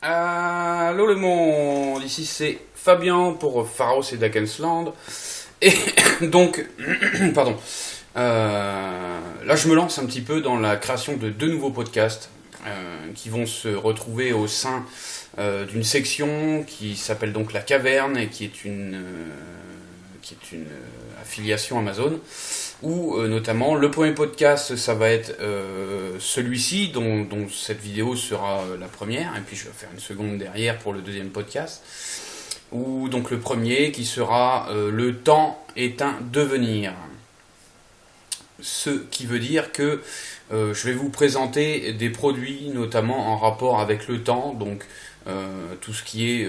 Allô le monde, ici c'est Fabien pour Pharos et Dakensland. Et donc, pardon, là je me lance un petit peu dans la création de deux nouveaux podcasts qui vont se retrouver au sein d'une section qui s'appelle donc La Caverne et qui est une affiliation Amazon, où notamment le premier podcast ça va être celui-ci dont cette vidéo sera la première, et puis je vais faire une seconde derrière pour le deuxième podcast, ou donc le premier qui sera le temps est un devenir, ce qui veut dire que je vais vous présenter des produits notamment en rapport avec le temps, donc tout ce qui est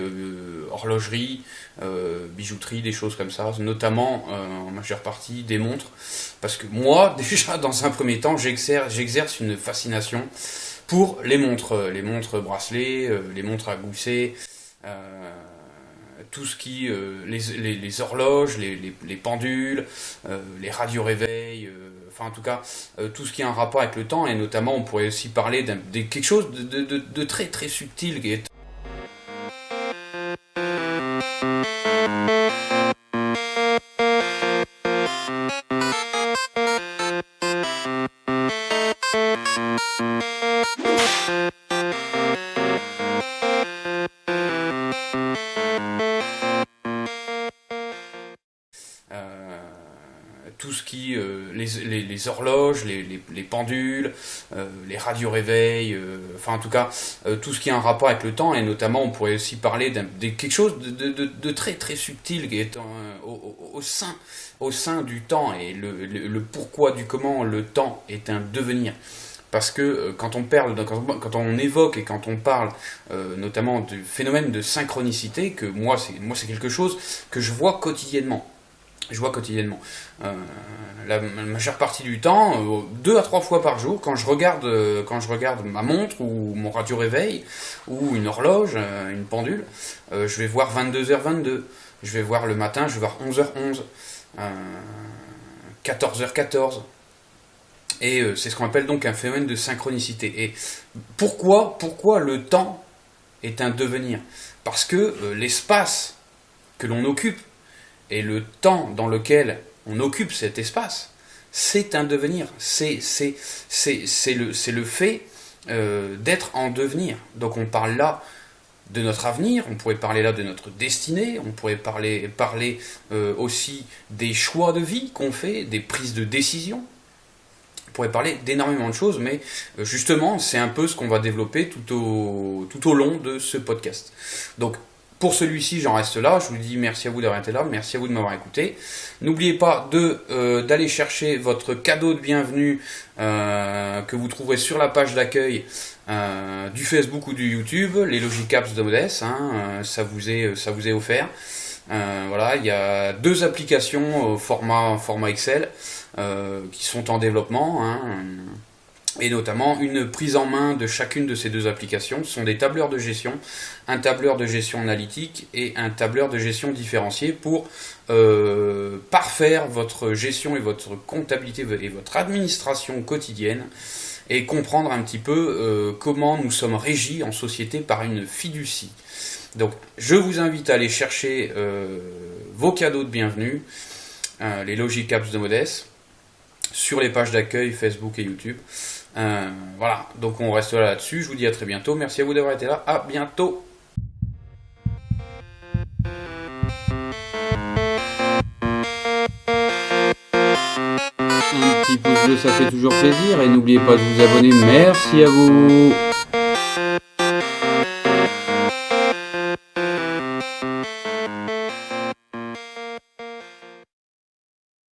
horlogerie, bijouterie, des choses comme ça, notamment en majeure partie des montres, parce que moi déjà dans un premier temps j'exerce une fascination pour les montres bracelets, les montres à gousset, tout ce qui les horloges, les pendules, les radios-réveils, enfin en tout cas tout ce qui a un rapport avec le temps, et notamment on pourrait aussi parler de quelque chose de très très subtil qui est tout ce qui les horloges, les pendules, les radios-réveils, enfin en tout cas tout ce qui a un rapport avec le temps, et notamment on pourrait aussi parler de quelque chose de très très subtil qui est au sein du temps, et le pourquoi du comment le temps est un devenir. Parce que quand on évoque et quand on parle notamment du phénomène de synchronicité, que moi c'est quelque chose que je vois quotidiennement. La majeure partie du temps, 2 à 3 fois par jour, quand je regarde ma montre ou mon radio-réveil ou une horloge, une pendule, je vais voir 22h22. Je vais voir le matin, je vais voir 11h11, 14h14. Et c'est ce qu'on appelle donc un phénomène de synchronicité. Et pourquoi le temps est un devenir ? Parce que l'espace que l'on occupe et le temps dans lequel on occupe cet espace, c'est un devenir. C'est le fait d'être en devenir. Donc on parle là de notre avenir, on pourrait parler là de notre destinée, on pourrait parler aussi des choix de vie qu'on fait, des prises de décision. On pourrait parler d'énormément de choses, mais justement, c'est un peu ce qu'on va développer tout au long de ce podcast. Donc, pour celui-ci, j'en reste là. Je vous dis merci à vous d'avoir été là, merci à vous de m'avoir écouté. N'oubliez pas d'aller chercher votre cadeau de bienvenue que vous trouverez sur la page d'accueil du Facebook ou du YouTube, les Logicaps de Modeste, ça vous est offert. Voilà, il y a 2 applications au format Excel qui sont en développement, et notamment une prise en main de chacune de ces 2 applications. Ce sont des tableurs de gestion, un tableur de gestion analytique et un tableur de gestion différencié pour parfaire votre gestion et votre comptabilité et votre administration quotidienne, et comprendre un petit peu comment nous sommes régis en société par une fiducie. Donc je vous invite à aller chercher vos cadeaux de bienvenue, les Logicaps de Modeste, sur les pages d'accueil Facebook et YouTube. Voilà, donc on reste là-dessus. Je vous dis à très bientôt. Merci à vous d'avoir été là. À bientôt. Un petit pouce bleu, ça fait toujours plaisir. Et n'oubliez pas de vous abonner. Merci à vous.